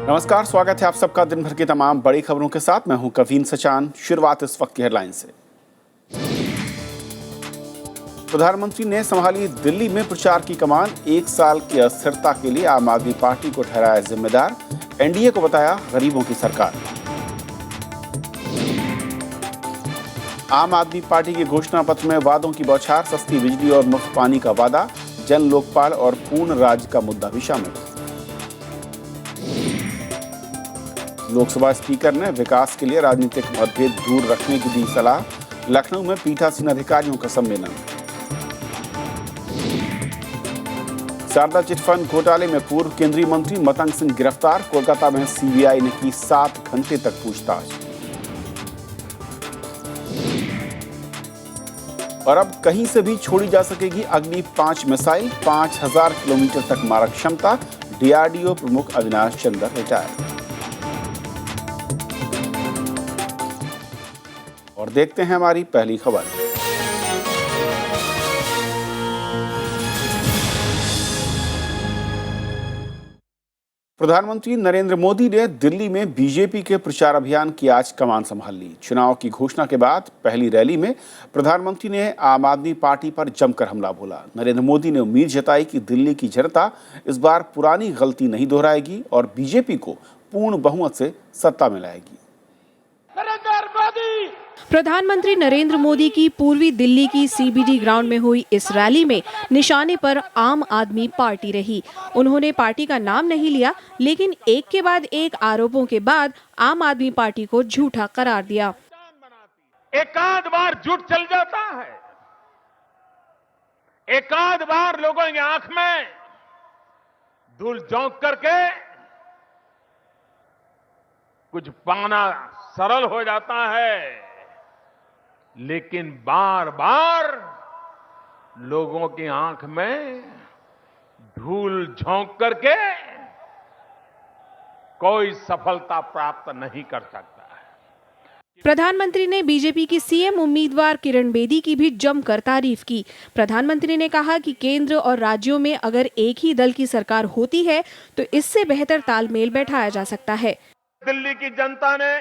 नमस्कार, स्वागत है आप सबका दिन भर की तमाम बड़ी खबरों के साथ। मैं हूं कवीन सचान। शुरुआत इस वक्त की हेडलाइन से। प्रधानमंत्री ने संभाली दिल्ली में प्रचार की कमान। 1 साल की अस्थिरता के लिए आम आदमी पार्टी को ठहराया जिम्मेदार। एनडीए को बताया गरीबों की सरकार। आम आदमी पार्टी के घोषणा पत्र में वादों की बौछार। सस्ती बिजली और मुफ्त पानी का वादा, जन लोकपाल और पूर्ण राज्य का मुद्दा भी शामिल। लोकसभा स्पीकर ने विकास के लिए राजनीतिक मतभेद दूर रखने की दी सलाह। लखनऊ में पीठासीन अधिकारियों का सम्मेलन। शारदा चिटफंड घोटाले में पूर्व केंद्रीय मंत्री मतंग सिंह गिरफ्तार। कोलकाता में सीबीआई ने की 7 घंटे तक पूछताछ। और अब कहीं से भी छोड़ी जा सकेगी अग्नि 5 मिसाइल। 5000 किलोमीटर तक मारक क्षमता। डीआरडीओ प्रमुख अविनाश चंद्र रिटायर। और देखते हैं हमारी पहली खबर। प्रधानमंत्री नरेंद्र मोदी ने दिल्ली में बीजेपी के प्रचार अभियान की आज कमान संभाल ली। चुनाव की घोषणा के बाद पहली रैली में प्रधानमंत्री ने आम आदमी पार्टी पर जमकर हमला बोला। नरेंद्र मोदी ने उम्मीद जताई कि दिल्ली की जनता इस बार पुरानी गलती नहीं दोहराएगी और बीजेपी को पूर्ण बहुमत से सत्ता में लाएगी। प्रधानमंत्री नरेंद्र मोदी की पूर्वी दिल्ली की सीबीडी ग्राउंड में हुई इस रैली में निशाने पर आम आदमी पार्टी रही। उन्होंने पार्टी का नाम नहीं लिया, लेकिन एक के बाद एक आरोपों के बाद आम आदमी पार्टी को झूठा करार दिया। एकाध बार झूठ चल जाता है, एकाध बार लोगों की आंख में धूल झोंक करके कुछ पाना सरल हो जाता है, लेकिन बार बार लोगों की आंख में धूल झोंक करके कोई सफलता प्राप्त नहीं कर सकता है। प्रधानमंत्री ने बीजेपी की सीएम उम्मीदवार किरण बेदी की भी जमकर तारीफ की। प्रधानमंत्री ने कहा कि केंद्र और राज्यों में अगर एक ही दल की सरकार होती है तो इससे बेहतर तालमेल बैठाया जा सकता है। दिल्ली की जनता ने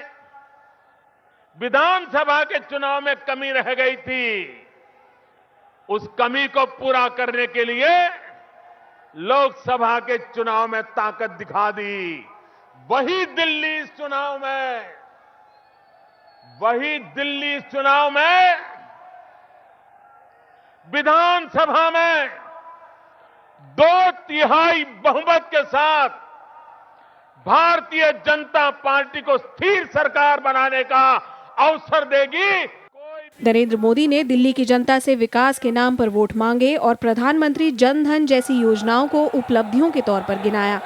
विधानसभा के चुनाव में कमी रह गई थी, उस कमी को पूरा करने के लिए लोकसभा के चुनाव में ताकत दिखा दी। वही दिल्ली इस चुनाव में विधानसभा में 2/3 बहुमत के साथ भारतीय जनता पार्टी को स्थिर सरकार बनाने का अवसर देगी। नरेंद्र मोदी ने दिल्ली की जनता से विकास के नाम पर वोट मांगे और प्रधानमंत्री जन धन जैसी योजनाओं को उपलब्धियों के तौर पर गिनाया।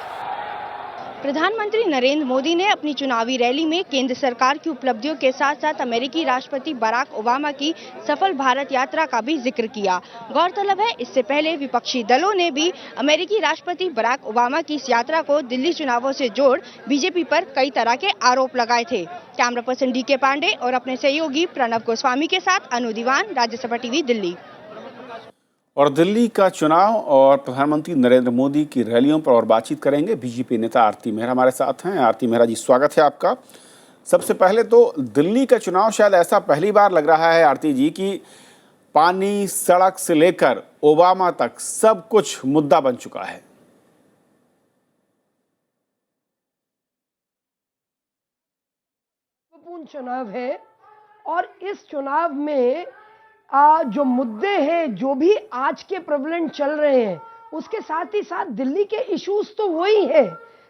प्रधानमंत्री नरेंद्र मोदी ने अपनी चुनावी रैली में केंद्र सरकार की उपलब्धियों के साथ साथ अमेरिकी राष्ट्रपति बराक ओबामा की सफल भारत यात्रा का भी जिक्र किया। गौरतलब है, इससे पहले विपक्षी दलों ने भी अमेरिकी राष्ट्रपति बराक ओबामा की इस यात्रा को दिल्ली चुनावों से जोड़ बीजेपी पर कई तरह के आरोप लगाए थे। कैमरा पर्सन डीके पांडे और अपने सहयोगी प्रणव गोस्वामी के साथ अनु दीवान, राज्यसभा टीवी, दिल्ली। और दिल्ली का चुनाव और प्रधानमंत्री नरेंद्र मोदी की रैलियों पर और बातचीत करेंगे। बीजेपी नेता आरती मेहरा हमारे साथ हैं। आरती मेहरा जी, स्वागत है आपका। सबसे पहले तो दिल्ली का चुनाव शायद ऐसा पहली बार लग रहा है आरती जी कि पानी, सड़क से लेकर ओबामा तक सब कुछ मुद्दा बन चुका है। महत्वपूर्ण चुनाव है और इस चुनाव में जो मुद्दे हैं, जो भी आज के प्रेवलेंट चल रहे हैं, उसके साथ ही साथ दिल्ली के इश्यूज तो वही है।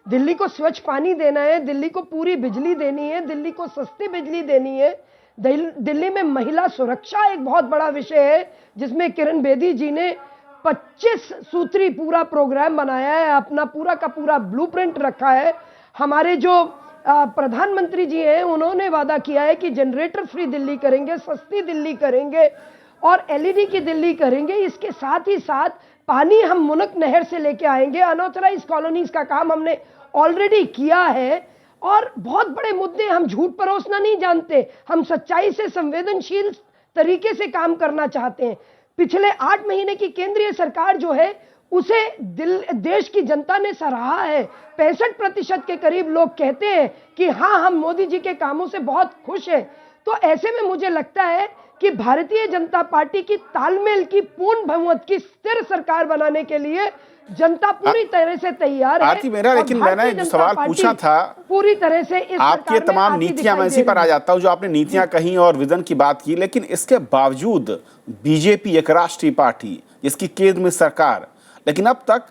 दिल्ली को स्वच्छ पानी देना है, दिल्ली को पूरी बिजली देनी है, दिल्ली को सस्ती बिजली देनी है। दिल्ली में महिला सुरक्षा एक बहुत बड़ा विषय है, जिसमें किरण बेदी जी ने 25 सूत्री पूरा प्रोग्राम बनाया है, अपना पूरा का पूरा ब्लूप्रिंट रखा है। हमारे जो प्रधानमंत्री जी हैं, उन्होंने वादा किया है कि जनरेटर फ्री दिल्ली करेंगे, सस्ती दिल्ली करेंगे और एलईडी की दिल्ली करेंगे। इसके साथ ही साथ पानी हम मुनक नहर से लेके आएंगे। अनऑथराइज कॉलोनीज का काम हमने ऑलरेडी किया है और बहुत बड़े मुद्दे, हम झूठ परोसना नहीं जानते, हम सच्चाई से संवेदनशील तरीके से काम करना चाहते हैं। पिछले 8 महीने की केंद्रीय सरकार जो है उसे देश की जनता ने सराहा है। 65% के करीब लोग कहते हैं कि हाँ, हम मोदी जी के कामों से बहुत खुश हैं। तो ऐसे में मुझे लगता है कि भारतीय जनता पार्टी की तालमेल की पूर्ण बहुमत की स्थिर सरकार बनाने के लिए जनता पूरी तरह से तैयार है। आरती मेहरा, लेकिन मैंने जो सवाल पूछा था पूरी तरह से इस आपकी तमाम नीतियां, मैं इसी पर आ जाता हूं, जो आपने नीतियां कही और विजन की बात की, लेकिन इसके बावजूद बीजेपी एक राष्ट्रीय पार्टी जिसकी केंद्र में सरकार, लेकिन अब तक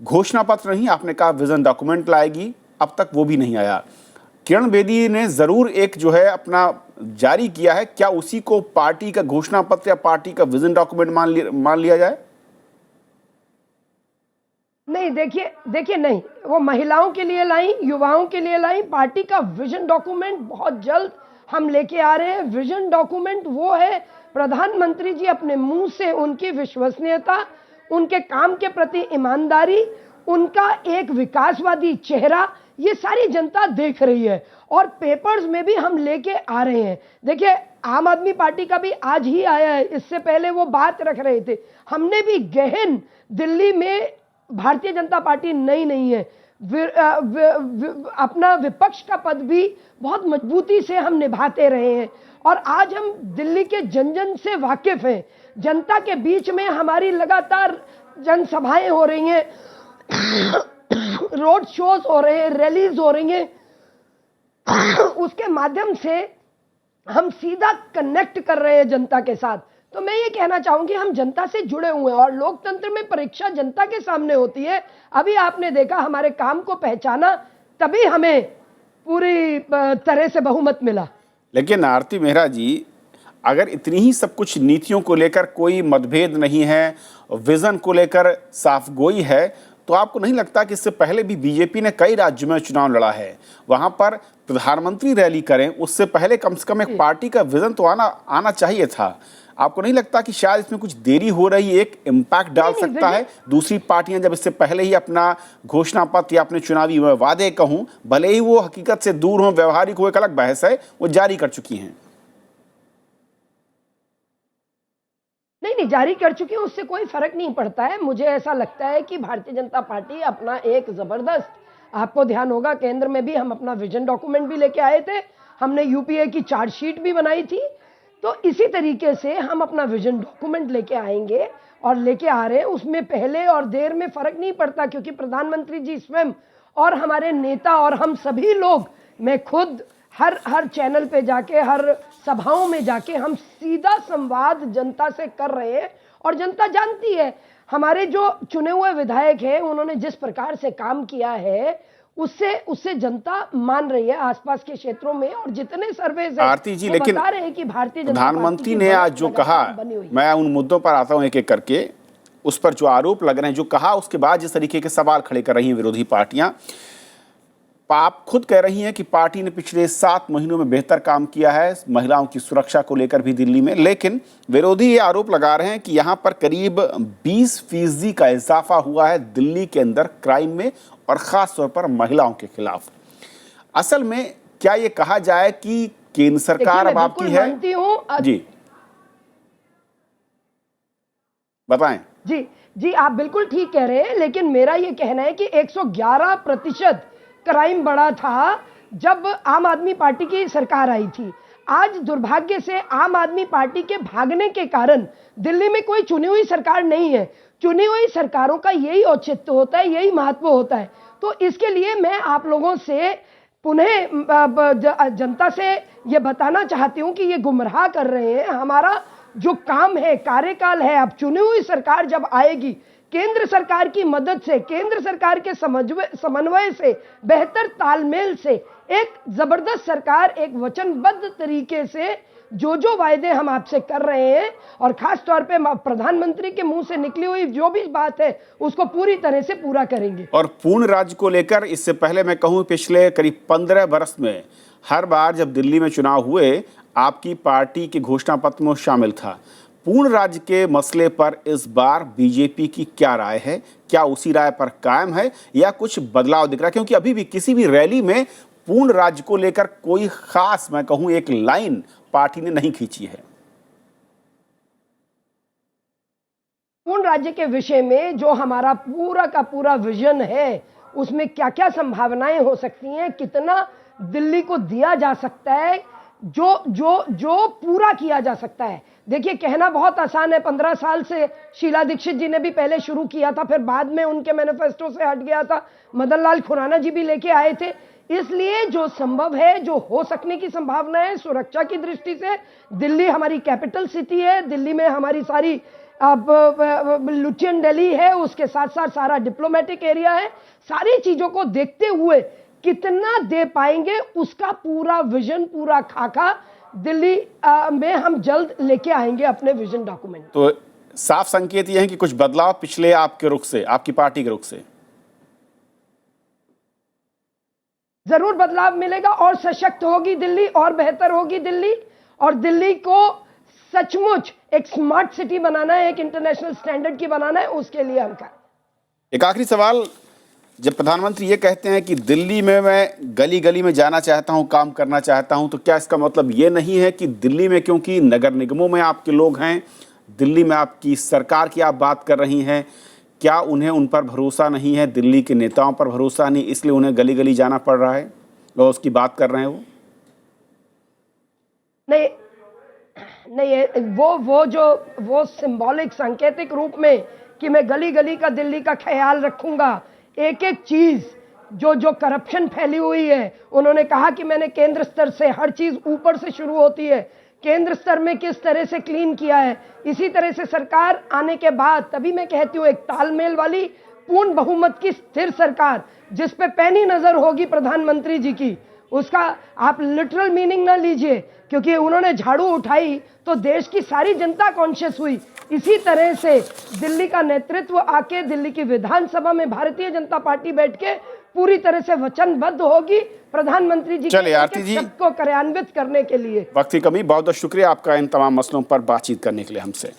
घोषणा पत्र नहीं, आपने कहा विजन डॉक्यूमेंट लाएगी, अब तक वो भी नहीं आया। किरण बेदी ने जरूर एक जो है अपना जारी किया है, क्या उसी को पार्टी का घोषणा पत्र या पार्टी का विजन डॉक्यूमेंट मान लिया जाए? नहीं, देखिए नहीं, वो महिलाओं के लिए लाई, युवाओं के लिए लाई। पार्टी का विजन डॉक्यूमेंट बहुत जल्द हम लेके आ रहे हैं। विजन डॉक्यूमेंट वो है, प्रधानमंत्री जी अपने मुंह से उनकी विश्वसनीयता, उनके काम के प्रति ईमानदारी, उनका एक विकासवादी चेहरा, ये सारी जनता देख रही है और पेपर्स में भी हम लेके आ रहे हैं। देखिए, आम आदमी पार्टी का भी आज ही आया है, इससे पहले वो बात रख रहे थे। हमने भी गहन, दिल्ली में भारतीय जनता पार्टी नई नहीं है, अपना विपक्ष का पद भी बहुत मजबूती से हम निभाते रहे हैं और आज हम दिल्ली के जन जन से वाकिफ हैं। जनता के बीच में हमारी लगातार जनसभाएं हो रही हैं, रोड शोज हो रहे हैं, रैलीज हो रही हैं। उसके माध्यम से हम सीधा कनेक्ट कर रहे हैं जनता के साथ। तो मैं ये कहना चाहूंगी, हम जनता से जुड़े हुए हैं और लोकतंत्र में परीक्षा जनता के सामने होती है। अभी आपने देखा, हमारे काम को पहचाना, तभी हमें पूरी तरह से बहुमत मिला। लेकिन आरती मेहरा जी, अगर इतनी ही सब कुछ नीतियों को लेकर कोई मतभेद नहीं है, विजन को लेकर साफगोई है, तो आपको नहीं लगता कि इससे पहले भी बीजेपी ने कई राज्यों में चुनाव लड़ा है, वहां पर प्रधानमंत्री रैली करें, उससे पहले कम से कम एक पार्टी का विजन तो आना चाहिए था? आपको नहीं लगता कि शायद इसमें कुछ देरी हो रही, एक इम्पैक्ट डाल सकता है? दूसरी पार्टियां जब इससे पहले ही अपना घोषणा पत्र या अपने चुनावी वादे कहूं, भले ही वो हकीकत से दूर हों, व्यवहारिक हो, एक अलग बहस है, वो जारी कर चुकी हैं। नहीं, जारी कर चुकी है, उससे कोई फर्क नहीं पड़ता है। मुझे ऐसा लगता है कि भारतीय जनता पार्टी अपना एक जबरदस्त, आपको ध्यान होगा केंद्र में भी हम अपना विजन डॉक्यूमेंट भी लेके आए थे, हमने यूपीए की चार्जशीट भी बनाई थी। तो इसी तरीके से हम अपना विजन डॉक्यूमेंट लेके आएंगे और लेके आ रहे हैं। उसमें पहले और देर में फर्क नहीं पड़ता, क्योंकि प्रधानमंत्री जी स्वयं और हमारे नेता और हम सभी लोग, मैं खुद हर चैनल पे जाके, हर सभाओं में जाके हम सीधा संवाद जनता से कर रहे हैं और जनता जानती है। हमारे जो चुने हुए विधायक हैं, उन्होंने जिस प्रकार से काम किया है, उससे जनता मान रही है आसपास के क्षेत्रों में। और जितने सर्वे आरती जी, लेकिन बता रहे हैं कि भारतीय जनता प्रधानमंत्री ने आज जो कहा, मैं उन मुद्दों पर आता हूं एक एक करके, उस पर जो आरोप लग रहे हैं, जो कहा, उसके बाद जिस तरीके के सवाल खड़े कर रही हैं विरोधी पार्टियां, आप खुद कह रही हैं कि पार्टी ने पिछले 7 महीनों में बेहतर काम किया है महिलाओं की सुरक्षा को लेकर भी दिल्ली में, लेकिन विरोधी ये आरोप लगा रहे हैं कि यहां पर करीब 20% का इजाफा हुआ है दिल्ली के अंदर क्राइम में, और खास तौर पर महिलाओं के खिलाफ। असल में क्या ये कहा जाए कि केंद्र सरकार अब आपकी है? जी बताएं। जी, आप बिल्कुल ठीक कह रहे हैं, लेकिन मेरा ये कहना है कि 111% क्राइम बढ़ा था जब आम आदमी पार्टी की सरकार आई थी। आज दुर्भाग्य से आम आदमी पार्टी के भागने के कारण दिल्ली में कोई चुनी हुई सरकार नहीं है। चुनी हुई सरकारों का यही औचित्य होता है, यही महत्व होता है। तो इसके लिए मैं आप लोगों से पुनः जनता से ये बताना चाहती हूँ कि ये गुमराह कर रहे हैं। हमारा जो काम है, कार्यकाल है, अब चुनी हुई सरकार जब आएगी, केंद्र सरकार की मदद से, केंद्र सरकार के समन्वय से, बेहतर तालमेल से एक जबरदस्त सरकार, एक वचनबद्ध तरीके से जो वायदे हम आपसे कर रहे हैं, और खास तौर पे प्रधानमंत्री के मुंह से निकली हुई जो भी बात है, उसको पूरी तरह से पूरा करेंगे। और पूर्ण राज्य को लेकर, इससे पहले मैं कहूं पिछले करीब 15 बरस में हर बार जब दिल्ली में चुनाव हुए, आपकी पार्टी के घोषणा पत्र में शामिल था। पूर्ण राज्य के मसले पर इस बार बीजेपी की क्या राय है? क्या उसी राय पर कायम है या कुछ बदलाव दिख रहा है? क्योंकि अभी भी किसी भी रैली में पूर्ण राज्य को लेकर कोई खास, मैं कहूं, एक लाइन पार्टी ने नहीं खींची है। पूर्ण राज्य के विषय में जो हमारा पूरा का पूरा विजन है, उसमें क्या क्या संभावनाएं हो सकती हैं, कितना दिल्ली को दिया जा सकता है, जो पूरा किया जा सकता है। देखिए, कहना बहुत आसान है। 15 साल से शीला दीक्षित जी ने भी पहले शुरू किया था, फिर बाद में उनके मैनिफेस्टो से हट गया था। मदन लाल खुराना जी भी लेके आए थे। इसलिए जो संभव है, जो हो सकने की संभावना है, सुरक्षा की दृष्टि से दिल्ली हमारी कैपिटल सिटी है, दिल्ली में हमारी सारी अब लुटियन दिल्ली है, उसके साथ साथ सारा डिप्लोमेटिक एरिया है। सारी चीजों को देखते हुए कितना दे पाएंगे, उसका पूरा विजन, पूरा खाका दिल्ली में हम जल्द लेके आएंगे अपने विजन डॉक्यूमेंट। तो साफ संकेत यह है कि कुछ बदलाव पिछले आपके रुख से, आपकी पार्टी के रुख से जरूर बदलाव मिलेगा, और सशक्त होगी दिल्ली, और बेहतर होगी दिल्ली, और दिल्ली को सचमुच एक स्मार्ट सिटी बनाना है, एक इंटरनेशनल स्टैंडर्ड की बनाना है, उसके लिए हम करें। एक आखिरी सवाल, जब प्रधानमंत्री ये कहते हैं कि दिल्ली में मैं गली गली में जाना चाहता हूं, काम करना चाहता हूं, तो क्या इसका मतलब ये नहीं है कि दिल्ली में, क्योंकि नगर निगमों में आपके लोग हैं, दिल्ली में आपकी सरकार की आप बात कर रही हैं, क्या उन्हें उन पर भरोसा नहीं है, दिल्ली के नेताओं पर भरोसा नहीं, इसलिए उन्हें गली गली जाना पड़ रहा है और उसकी बात कर रहे हैं वो? नहीं, वो सिंबॉलिक, सांकेतिक रूप में कि मैं गली गली का दिल्ली का ख्याल रखूंगा, एक एक चीज जो करप्शन फैली हुई है, उन्होंने कहा कि मैंने केंद्र स्तर से, हर चीज ऊपर से शुरू होती है, केंद्र स्तर में किस तरह से क्लीन किया है, इसी तरह से सरकार आने के बाद, तभी मैं कहती हूँ एक तालमेल वाली पूर्ण बहुमत की स्थिर सरकार, जिस पे पैनी नजर होगी प्रधानमंत्री जी की, उसका आप लिटरल मीनिंग ना लीजिए, क्योंकि उन्होंने झाड़ू उठाई तो देश की सारी जनता कॉन्शियस हुई। इसी तरह से दिल्ली का नेतृत्व आके दिल्ली की विधानसभा में भारतीय जनता पार्टी बैठ के पूरी तरह से वचनबद्ध होगी प्रधानमंत्री जी चलिए आरती जी, को कार्यान्वित करने के लिए। वक्त की कमी, बहुत बहुत शुक्रिया आपका इन तमाम मसलों पर बातचीत करने के लिए हमसे।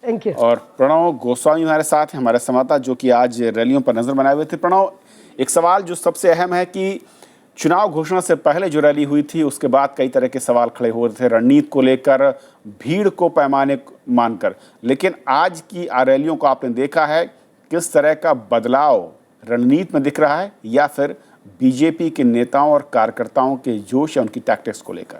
Thank you. और प्रणव गोस्वामी हमारे साथ हैं, हमारे संवाददाता, जो कि आज रैलियों पर नजर बनाए हुए थे। प्रणव, एक सवाल जो सबसे अहम है कि चुनाव घोषणा से पहले जो रैली हुई थी, उसके बाद कई तरह के सवाल खड़े हो रहे थे रणनीति को लेकर, भीड़ को पैमाने मानकर, लेकिन आज की रैलियों को आपने देखा है, किस तरह का बदलाव रणनीति में दिख रहा है, या फिर बीजेपी के नेताओं और कार्यकर्ताओं के जोश या उनकी टैक्टिक्स को लेकर?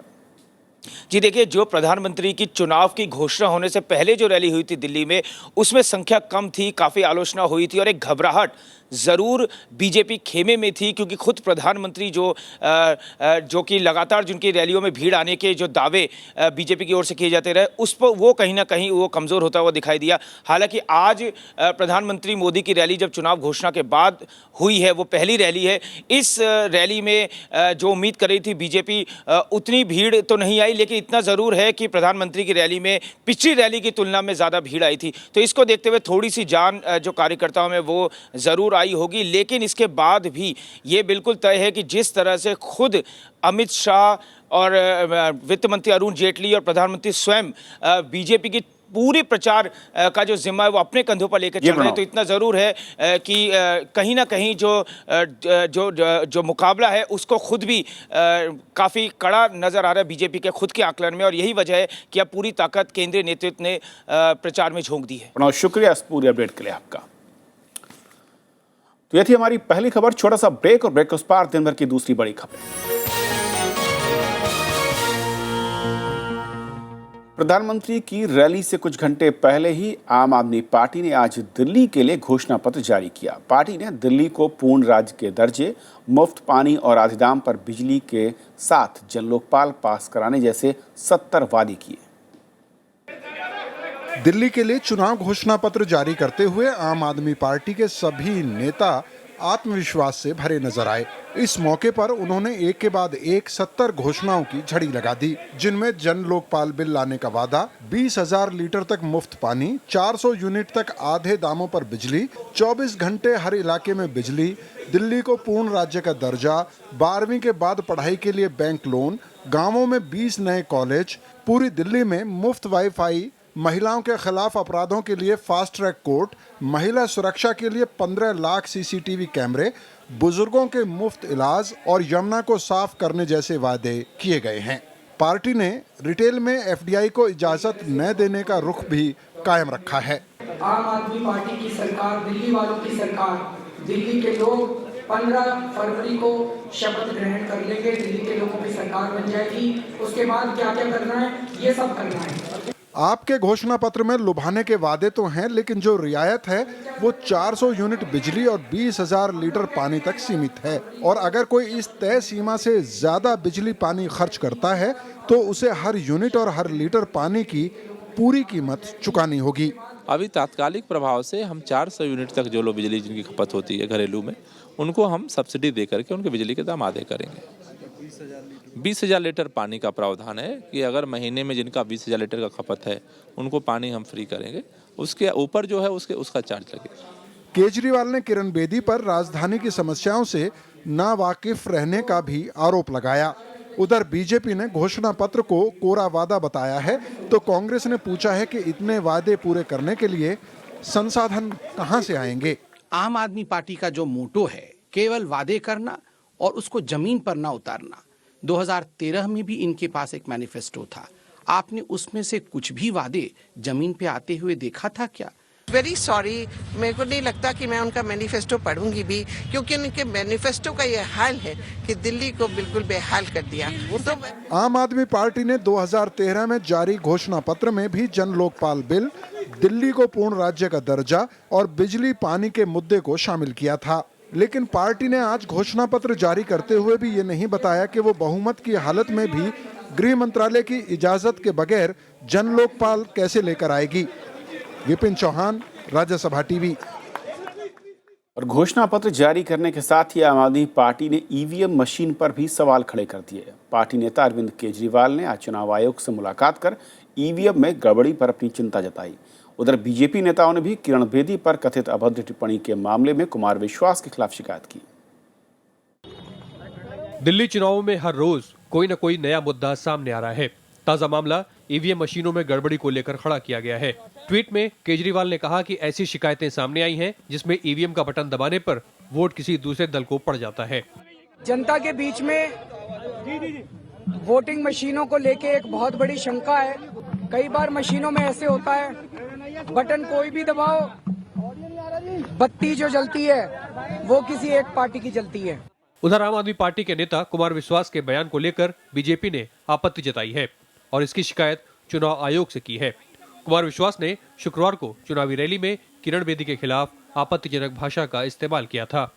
जी देखिए, जो प्रधानमंत्री की चुनाव की घोषणा होने से पहले जो रैली हुई थी दिल्ली में, उसमें संख्या कम थी, काफ़ी आलोचना हुई थी और एक घबराहट ज़रूर बीजेपी खेमे में थी, क्योंकि खुद प्रधानमंत्री जो कि लगातार जिनकी रैलियों में भीड़ आने के जो दावे बीजेपी की ओर से किए जाते रहे, उस पर वो कहीं ना कहीं वो कमज़ोर होता हुआ दिखाई दिया। हालांकि आज प्रधानमंत्री मोदी की रैली जब चुनाव घोषणा के बाद हुई है, वो पहली रैली है। इस रैली में जो उम्मीद कर रही थी बीजेपी, उतनी भीड़ तो नहीं आई, लेकिन इतना ज़रूर है कि प्रधानमंत्री की रैली में पिछली रैली की तुलना में ज़्यादा भीड़ आई थी। तो इसको देखते हुए थोड़ी सी जान जो कार्यकर्ताओं में वो ज़रूर आई होगी, लेकिन इसके बाद भी ये बिल्कुल तय है कि जिस तरह से खुद अमित शाह और वित्त मंत्री अरुण जेटली और प्रधानमंत्री स्वयं बीजेपी की पूरे प्रचार का जो जिम्मा है वो अपने कंधों पर लेकर चल रहे हैं, तो इतना ज़रूर है कि कहीं ना कहीं जो मुकाबला है उसको खुद भी काफ़ी कड़ा नज़र आ रहा है बीजेपी के खुद के आकलन में, और यही वजह है कि अब पूरी ताकत केंद्रीय नेतृत्व ने प्रचार में झोंक दी है। प्रणव, शुक्रिया इस पूरे अपडेट के लिए आपका। तो यह थी हमारी पहली खबर। छोटा सा ब्रेक, और ब्रेक के उस पार दिन भर की दूसरी बड़ी खबर। प्रधानमंत्री की रैली से कुछ घंटे पहले ही आम आदमी पार्टी ने आज दिल्ली के लिए घोषणा पत्र जारी किया। पार्टी ने दिल्ली को पूर्ण राज्य के दर्जे, मुफ्त पानी और आधे दाम पर बिजली के साथ जन लोकपाल पास कराने जैसे 70 वादे किए। दिल्ली के लिए चुनाव घोषणा पत्र जारी करते हुए आम आदमी पार्टी के सभी नेता आत्मविश्वास से भरे नजर आए। इस मौके पर उन्होंने एक के बाद एक 70 घोषणाओं की झड़ी लगा दी, जिनमें जन लोकपाल बिल लाने का वादा, 20,000 लीटर तक मुफ्त पानी, 400 यूनिट तक आधे दामों पर बिजली, 24 घंटे हर इलाके में बिजली, दिल्ली को पूर्ण राज्य का दर्जा, 12वीं के बाद पढ़ाई के लिए बैंक लोन, गाँवों में 20 नए कॉलेज, पूरी दिल्ली में मुफ्त वाईफाई, महिलाओं के खिलाफ अपराधों के लिए फास्ट ट्रैक कोर्ट, महिला सुरक्षा के लिए 15 लाख सीसीटीवी कैमरे, बुजुर्गों के मुफ्त इलाज और यमुना को साफ करने जैसे वादे किए गए हैं। पार्टी ने रिटेल में एफडीआई को इजाजत न देने का रुख भी कायम रखा है। आम आदमी पार्टी की सरकार, दिल्ली वालों की सरकार, दिल्ली के लोग 15 फरवरी को शपथ ग्रहण कर लेंगे, दिल्ली के लोगों की सरकार बन जाएगी। उसके बाद क्या क्या करना है, ये सब करना है। आपके घोषणा पत्र में लुभाने के वादे तो हैं, लेकिन जो रियायत है वो 400 यूनिट बिजली और 20,000 लीटर पानी तक सीमित है। और अगर कोई इस तय सीमा से ज्यादा बिजली पानी खर्च करता है तो उसे हर यूनिट और हर लीटर पानी की पूरी कीमत चुकानी होगी। अभी तात्कालिक प्रभाव से हम 400 यूनिट तक जो लो बिजली जिनकी खपत होती है घरेलू में, उनको हम सब्सिडी दे करके उनके बिजली के दाम आधे करेंगे। 20,000 लीटर पानी का प्रावधान है कि अगर महीने में जिनका 20,000 लीटर का खपत है उनको पानी हम फ्री करेंगे, उसके ऊपर जो है उसका चार्ज लगेगा। केजरीवाल ने किरण बेदी पर राजधानी की समस्याओं से नावाकिफ रहने का भी आरोप लगाया। उधर बीजेपी ने घोषणा पत्र को कोरा वादा बताया है, तो कांग्रेस ने पूछा है कि इतने वादे पूरे करने के लिए संसाधन कहां से आएंगे। आम आदमी पार्टी का जो मोटो है केवल वादे करना और उसको जमीन पर ना उतारना। 2013 में भी इनके पास एक मैनिफेस्टो था, आपने उसमें से कुछ भी वादे जमीन पे आते हुए देखा था क्या? वेरी सॉरी, मेरे को नहीं लगता कि मैं उनका मैनिफेस्टो पढ़ूंगी भी, क्योंकि उनके मैनिफेस्टो का ये हाल है कि दिल्ली को बिल्कुल बेहाल कर दिया। तो आम आदमी पार्टी ने 2013 में जारी घोषणा पत्र में भी जन लोकपाल बिल, दिल्ली को पूर्ण राज्य का दर्जा और बिजली पानी के मुद्दे को शामिल किया था। लेकिन पार्टी ने आज घोषणा पत्र जारी करते हुए भी ये नहीं बताया कि वो बहुमत की हालत में भी गृह मंत्रालय की इजाजत के बगैर जन लोकपाल कैसे लेकर आएगी। विपिन चौहान, राज्यसभा टीवी। और घोषणा पत्र जारी करने के साथ ही आम आदमी पार्टी ने ईवीएम मशीन पर भी सवाल खड़े कर दिए। पार्टी नेता अरविंद केजरीवाल ने आज चुनाव आयोग से मुलाकात कर ईवीएम में गड़बड़ी पर अपनी चिंता जताई। उधर बीजेपी नेताओं ने भी किरण बेदी पर कथित अभद्र टिप्पणी के मामले में कुमार विश्वास के खिलाफ शिकायत की। दिल्ली चुनावों में हर रोज कोई न कोई नया मुद्दा सामने आ रहा है। ताजा मामला ईवीएम मशीनों में गड़बड़ी को लेकर खड़ा किया गया है। ट्वीट में केजरीवाल ने कहा कि ऐसी शिकायतें सामने आई हैं जिसमें ईवीएम का बटन दबाने पर वोट किसी दूसरे दल को पड़ जाता है। जनता के बीच में वोटिंग मशीनों को लेके एक बहुत बड़ी शंका है। कई बार मशीनों में ऐसे होता है, बटन कोई भी दबाओ, बत्ती जो जलती है वो किसी एक पार्टी की जलती है। उधर आम आदमी पार्टी के नेता कुमार विश्वास के बयान को लेकर बीजेपी ने आपत्ति जताई है और इसकी शिकायत चुनाव आयोग से की है। कुमार विश्वास ने शुक्रवार को चुनावी रैली में किरण बेदी के खिलाफ आपत्तिजनक भाषा का इस्तेमाल किया था।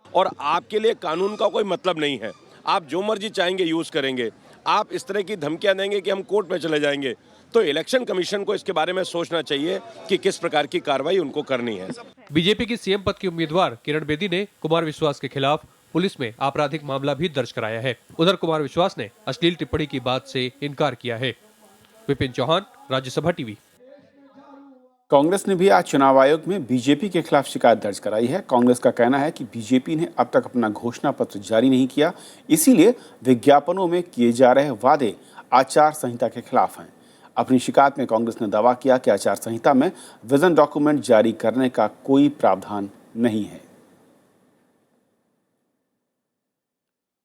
और आपके लिए कानून का कोई मतलब नहीं है, आप जो मर्जी चाहेंगे यूज करेंगे। आप इस तरह की धमकियां देंगे कि हम कोर्ट में चले जाएंगे, तो इलेक्शन कमीशन को इसके बारे में सोचना चाहिए कि किस प्रकार की कार्रवाई उनको करनी है। बीजेपी की सीएम पद की उम्मीदवार किरण बेदी ने कुमार विश्वास के खिलाफ पुलिस में आपराधिक मामला भी दर्ज कराया है। उधर कुमार विश्वास ने अश्लील टिप्पणी की बात से इनकार किया है। विपिन चौहान, राज्यसभा टीवी। कांग्रेस ने भी आज चुनाव आयोग में बीजेपी के खिलाफ शिकायत दर्ज कराई है। कांग्रेस का कहना है कि बीजेपी ने अब तक अपना घोषणा पत्र जारी नहीं किया, इसीलिए विज्ञापनों में किए जा रहे वादे आचार संहिता के खिलाफ हैं। अपनी शिकायत में कांग्रेस ने दावा किया कि आचार संहिता में विजन डॉक्यूमेंट जारी करने का कोई प्रावधान नहीं है।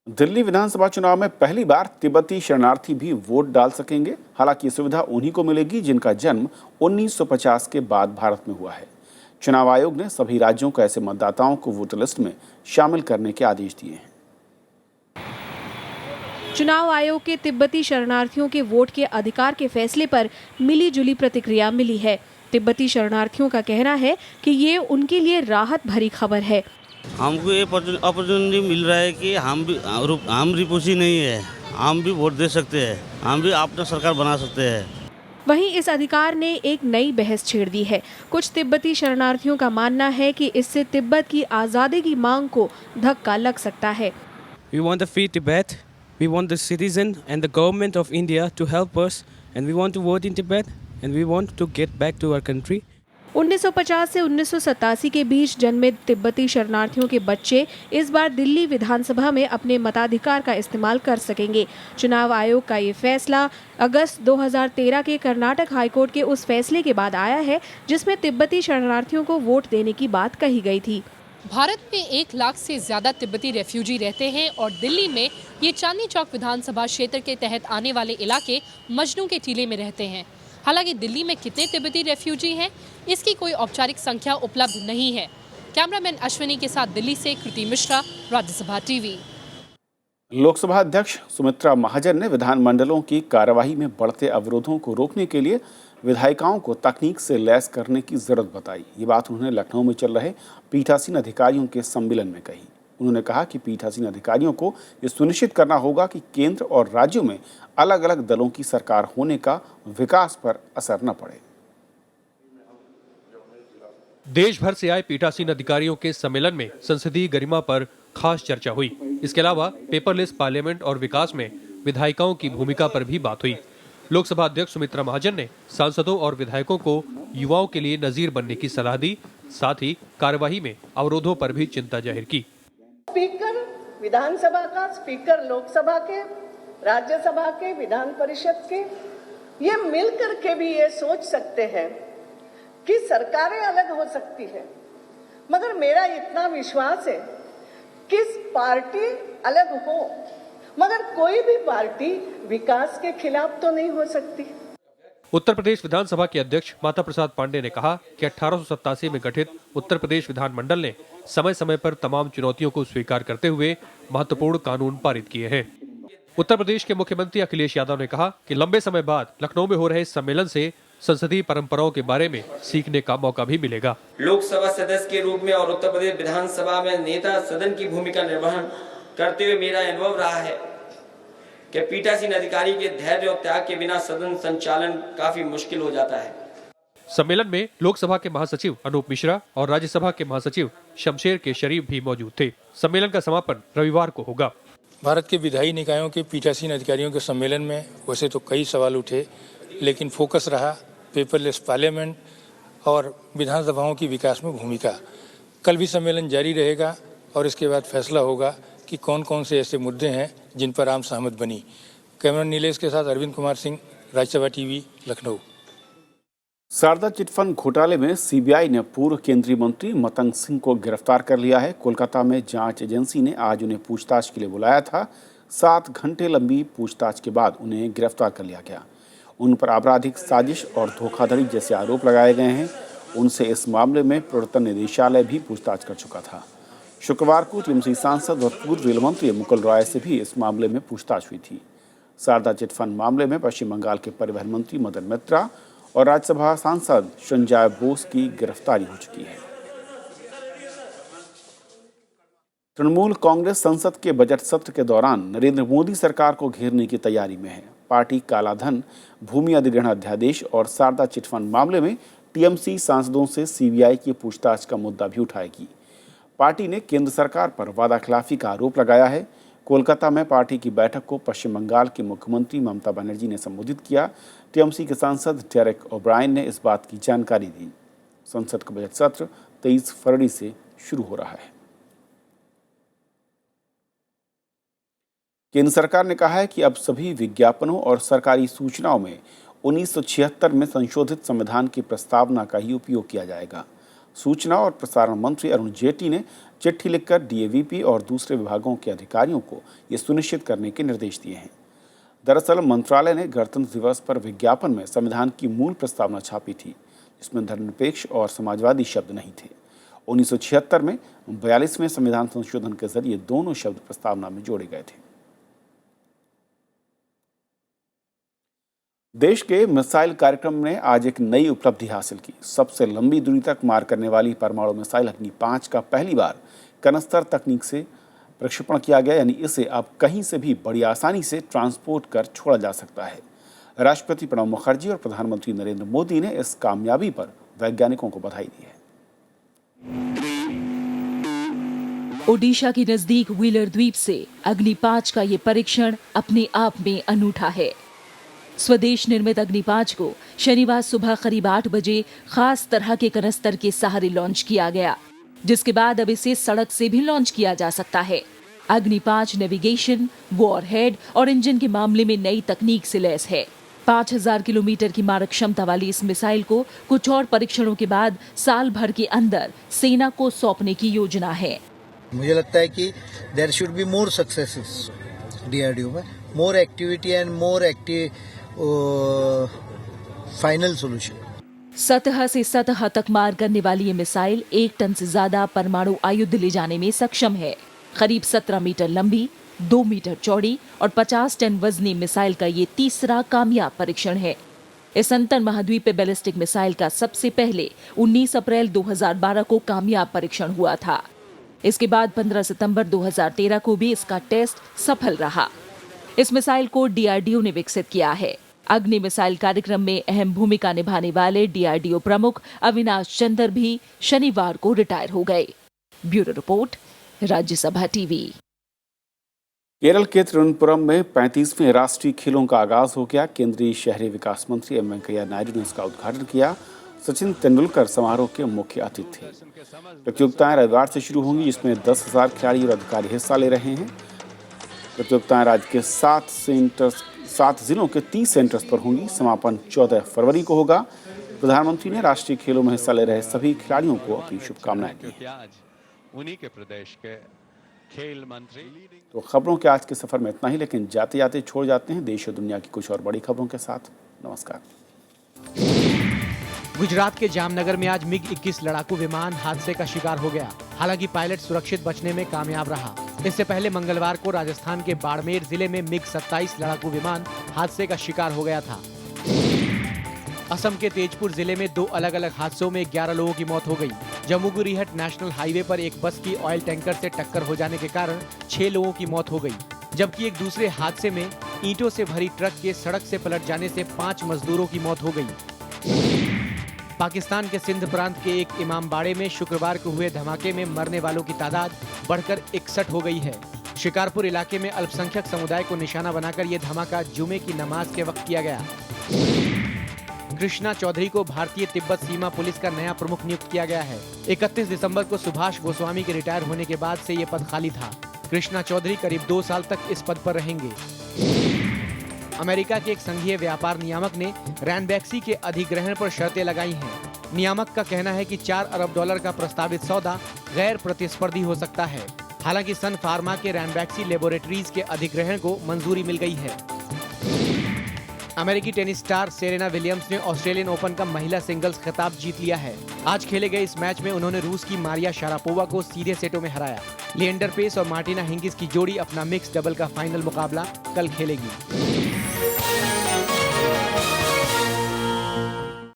दिल्ली विधानसभा चुनाव में पहली बार तिब्बती शरणार्थी भी वोट डाल सकेंगे। हालांकि ये सुविधा उन्हीं को मिलेगी जिनका जन्म 1950 के बाद भारत में हुआ है। चुनाव आयोग ने सभी राज्यों को ऐसे मतदाताओं को वोटर लिस्ट में शामिल करने के आदेश दिए हैं। चुनाव आयोग के तिब्बती शरणार्थियों के वोट के अधिकार के फैसले पर मिली-जुली प्रतिक्रिया मिली है। तिब्बती शरणार्थियों का कहना है कि ये उनके लिए राहत भरी खबर है। हमको ये अपॉर्चुनिटी मिल रहा है कि हम रिपोर्सी नहीं है, हम भी वोट दे सकते हैं, हम भी अपना सरकार बना सकते हैं। वहीं इस अधिकार ने एक नई बहस छेड़ दी है। कुछ तिब्बती शरणार्थियों का मानना है कि इससे तिब्बत की आज़ादी की मांग को धक्का लग सकता है। We want a free Tibet. We want the citizen and the government of India to help us, and we want to vote in Tibet, and we want to get back to our country. 1950 से 1987 के बीच जन्मे तिब्बती शरणार्थियों के बच्चे इस बार दिल्ली विधानसभा में अपने मताधिकार का इस्तेमाल कर सकेंगे। चुनाव आयोग का ये फैसला अगस्त 2013 के कर्नाटक हाईकोर्ट के उस फैसले के बाद आया है जिसमें तिब्बती शरणार्थियों को वोट देने की बात कही गई थी। भारत में 1 लाख से ज्यादा तिब्बती रेफ्यूजी रहते हैं और दिल्ली में ये चांदनी चौक विधानसभा क्षेत्र के तहत आने वाले इलाके मजनू के टीले में रहते हैं। हालांकि दिल्ली में कितने तिब्बती रेफ्यूजी हैं, इसकी कोई औपचारिक संख्या उपलब्ध नहीं है। कैमरामैन अश्विनी के साथ दिल्ली से कृति मिश्रा, राज्यसभा टीवी। लोकसभा अध्यक्ष सुमित्रा महाजन ने विधानमंडलों की कार्यवाही में बढ़ते अवरोधों को रोकने के लिए विधायिकाओं को तकनीक से लैस करने की जरूरत बताई। ये बात उन्होंने लखनऊ में चल रहे पीठासीन अधिकारियों के सम्मेलन में कही। उन्होंने कहा कि पीठासीन अधिकारियों को ये सुनिश्चित करना होगा कि केंद्र और राज्यों में अलग अलग दलों की सरकार होने का विकास पर असर न पड़े। देश भर से आए पीठासीन अधिकारियों के सम्मेलन में संसदीय गरिमा पर खास चर्चा हुई। इसके अलावा पेपरलेस पार्लियामेंट और विकास में विधायिकाओं की भूमिका पर भी बात हुई। लोकसभा अध्यक्ष सुमित्रा महाजन ने सांसदों और विधायकों को युवाओं के लिए नजीर बनने की सलाह दी। साथ ही कार्यवाही में अवरोधों पर भी चिंता जाहिर की। स्पीकर विधानसभा का, स्पीकर लोकसभा के, राज्यसभा के, विधान परिषद के, ये मिलकर के भी ये सोच सकते हैं कि सरकारें अलग हो सकती है, मगर मेरा इतना विश्वास है कि पार्टी अलग हो, मगर कोई भी पार्टी विकास के खिलाफ तो नहीं हो सकती। उत्तर प्रदेश विधानसभा के अध्यक्ष माता प्रसाद पांडे ने कहा कि 1887 में गठित उत्तर प्रदेश विधानमंडल ने समय समय पर तमाम चुनौतियों को स्वीकार करते हुए महत्वपूर्ण कानून पारित किए हैं। उत्तर प्रदेश के मुख्यमंत्री अखिलेश यादव ने कहा कि लंबे समय बाद लखनऊ में हो रहे इस सम्मेलन से संसदीय परंपराओं के बारे में सीखने का मौका भी मिलेगा। लोकसभा सदस्य के रूप में और उत्तर प्रदेश विधानसभा में नेता सदन की भूमिका निर्वहन करते हुए मेरा अनुभव रहा है कि पीठासीन अधिकारी के धैर्य और त्याग के बिना सदन संचालन काफी मुश्किल हो जाता है। सम्मेलन में लोकसभा के महासचिव अनूप मिश्रा और राज्यसभा के महासचिव शमशेर के शरीफ भी मौजूद थे। सम्मेलन का समापन रविवार को होगा। भारत के विधायी निकायों के पीठासीन अधिकारियों के सम्मेलन में वैसे तो कई सवाल उठे, लेकिन फोकस रहा पेपरलेस पार्लियामेंट और विधानसभाओं की विकास में भूमिका। कल भी सम्मेलन जारी रहेगा और इसके बाद फैसला होगा कि कौन कौन से ऐसे मुद्दे हैं जिन पर आम सहमत बनी। कैमरा नीलेश के साथ अरविंद कुमार सिंह, राज्यसभा टीवी, लखनऊ। शारदा चिटफंड घोटाले में सीबीआई ने पूर्व केंद्रीय मंत्री मतंग सिंह को गिरफ्तार कर लिया है। कोलकाता में जांच एजेंसी ने आज उन्हें पूछताछ के लिए बुलाया था। 7 घंटे लंबी पूछताछ के बाद उन्हें गिरफ्तार कर लिया गया। उन पर आपराधिक साजिश और धोखाधड़ी जैसे आरोप लगाए गए हैं। उनसे इस मामले में प्रवर्तन निदेशालय भी पूछताछ कर चुका था। शुक्रवार को टीएमसी सांसद और पूर्व रेल मंत्री मुकुल रॉय से भी इस मामले में पूछताछ हुई थी। शारदा चिटफंड मामले में पश्चिम बंगाल के परिवहन मंत्री मदन मित्रा और राज्यसभा सांसद संजय बोस की गिरफ्तारी हो चुकी है। तृणमूल कांग्रेस संसद के बजट सत्र के दौरान नरेंद्र मोदी सरकार को घेरने की तैयारी में है। पार्टी कालाधन, भूमि अधिग्रहण अध्यादेश और शारदा चिटफंड मामले में टीएमसी सांसदों से सीबीआई की पूछताछ का मुद्दा भी उठाएगी। पार्टी ने केंद्र सरकार पर वादाखिलाफी का आरोप लगाया है। कोलकाता में पार्टी की बैठक को पश्चिम बंगाल की मुख्यमंत्री ममता बनर्जी ने संबोधित किया। टीएमसी के सांसद डेरेक ओब्रायन ने इस बात की जानकारी दी। संसद का बजट सत्र 23 फरवरी से शुरू हो रहा है। केंद्र सरकार ने कहा है कि अब सभी विज्ञापनों और सरकारी सूचनाओं में 1976 में संशोधित संविधान की प्रस्तावना का ही उपयोग किया जाएगा। सूचना और प्रसारण मंत्री अरुण जेटली ने चिट्ठी लिखकर डीएवीपी और दूसरे विभागों के अधिकारियों को ये सुनिश्चित करने के निर्देश दिए हैं। दरअसल मंत्रालय ने गणतंत्र दिवस पर विज्ञापन में संविधान की मूल प्रस्तावना छापी थी, जिसमें धर्मनिरपेक्ष और समाजवादी शब्द नहीं थे। 1976 में 42वें संविधान संशोधन के जरिए दोनों शब्द प्रस्तावना में जोड़े गए थे। देश के मिसाइल कार्यक्रम ने आज एक नई उपलब्धि हासिल की। सबसे लंबी दूरी तक मार करने वाली परमाणु मिसाइल अग्नि 5 का पहली बार कनस्तर तकनीक से प्रक्षेपण किया गया, यानी इसे अब कहीं से भी बड़ी आसानी से ट्रांसपोर्ट कर छोड़ा जा सकता है। राष्ट्रपति प्रणब मुखर्जी और प्रधानमंत्री नरेंद्र मोदी ने इस कामयाबी पर वैज्ञानिकों को बधाई दी है। ओडिशा के नजदीक व्हीलर द्वीप से अग्नि 5 का ये परीक्षण अपने आप में अनूठा है। स्वदेश निर्मित अग्नि 5 को शनिवार सुबह करीब 8 बजे खास तरह के कनस्तर के सहारे लॉन्च किया गया, जिसके बाद अब इसे सड़क से भी लॉन्च किया जा सकता है। अग्नि 5 नेविगेशन, वॉरहेड और इंजन के मामले में नई तकनीक से लैस है। 5000 किलोमीटर की मारक क्षमता वाली इस मिसाइल को कुछ और परीक्षणों के बाद साल भर के अंदर सेना को सौंपने की योजना है। मुझे लगता है कि there should be more successes DRDO में, more activity and more final solution. सतह से सतह तक मार करने वाली ये मिसाइल 1 टन से ज्यादा परमाणु आयुध ले जाने में सक्षम है। करीब 17 मीटर लंबी, 2 मीटर चौड़ी और 50 टन वजनी मिसाइल का ये तीसरा कामयाब परीक्षण है। इस अंतर महाद्वीपीय बैलिस्टिक मिसाइल का सबसे पहले 19 अप्रैल 2012 को कामयाब परीक्षण हुआ था। इसके बाद 15 सितंबर 2013 को भी इसका टेस्ट सफल रहा। इस मिसाइल को डीआरडीओ ने विकसित किया है। अग्नि मिसाइल कार्यक्रम में अहम भूमिका निभाने वाले डीआरडीओ प्रमुख अविनाश चंद्र भी शनिवार को रिटायर हो गए। Bureau report, Rajya Sabha TV. Kerala के तिरुवनंतपुरम में 35वें राष्ट्रीय खेलों का आगाज हो गया। केंद्रीय शहरी विकास मंत्री एम वेंकैया नायडू ने इसका उद्घाटन किया। सचिन तेंदुलकर समारोह के मुख्य अतिथि थे। प्रतियोगिताएं रविवार से शुरू होंगी, जिसमें 10,000 खिलाड़ी और अधिकारी हिस्सा ले रहे हैं। प्रतियोगिताएं राज्य के 7 जिलों के 30 सेंटर्स पर होंगी। समापन 14 फरवरी को होगा। प्रधानमंत्री ने राष्ट्रीय खेलों में हिस्सा ले रहे सभी खिलाड़ियों को अपनी शुभकामनाएं दी। उन्हीं के प्रदेश के खेल मंत्री। तो खबरों के आज के सफर में इतना ही, लेकिन जाते जाते छोड़ जाते हैं देश और दुनिया की कुछ और बड़ी खबरों के साथ। नमस्कार। गुजरात के जामनगर में आज मिग-21 लड़ाकू विमान हादसे का शिकार हो गया। हालांकि पायलट सुरक्षित बचने में कामयाब रहा। इससे पहले मंगलवार को राजस्थान के बाड़मेर जिले में मिग-27 लड़ाकू विमान हादसे का शिकार हो गया था। असम के तेजपुर जिले में 2 अलग-अलग हादसों में 11 लोगों की मौत हो गई। जम्मू-गुरिहट नेशनल हाईवे पर एक बस की ऑयल टैंकर से टक्कर हो जाने के कारण 6 लोगों की मौत हो गई, जबकि एक दूसरे हादसे में ईंटों से भरी ट्रक के सड़क से पलट जाने से 5 मजदूरों की मौत हो गई। पाकिस्तान के सिंध प्रांत के एक इमामबाड़े में शुक्रवार को हुए धमाके में मरने वालों की तादाद बढ़कर 61 हो गई है। शिकारपुर इलाके में अल्पसंख्यक समुदाय को निशाना बनाकर यह धमाका जुमे की नमाज के वक्त किया गया। कृष्णा चौधरी को भारतीय तिब्बत सीमा पुलिस का नया प्रमुख नियुक्त किया गया है। 31 दिसंबर को सुभाष गोस्वामी के रिटायर होने के बाद से ये पद खाली था। कृष्णा चौधरी करीब 2 साल तक इस पद पर रहेंगे। अमेरिका के एक संघीय व्यापार नियामक ने रैनबैक्सी के अधिग्रहण पर शर्तें लगाई हैं। नियामक का कहना है कि $4 अरब का प्रस्तावित सौदा गैर प्रतिस्पर्धी हो सकता है। हालांकि सन फार्मा के रैनबैक्सी लेबोरेटरीज के अधिग्रहण को मंजूरी मिल गई है। अमेरिकी टेनिस स्टार सेरेना विलियम्स ने ऑस्ट्रेलियन ओपन का महिला सिंगल्स खिताब जीत लिया है। आज खेले गए इस मैच में उन्होंने रूस की मारिया शारापोवा को सीधे सेटों में हराया। लिएंडर पेस और मार्टिना हिंगिस की जोड़ी अपना मिक्स डबल का फाइनल मुकाबला कल खेलेगी।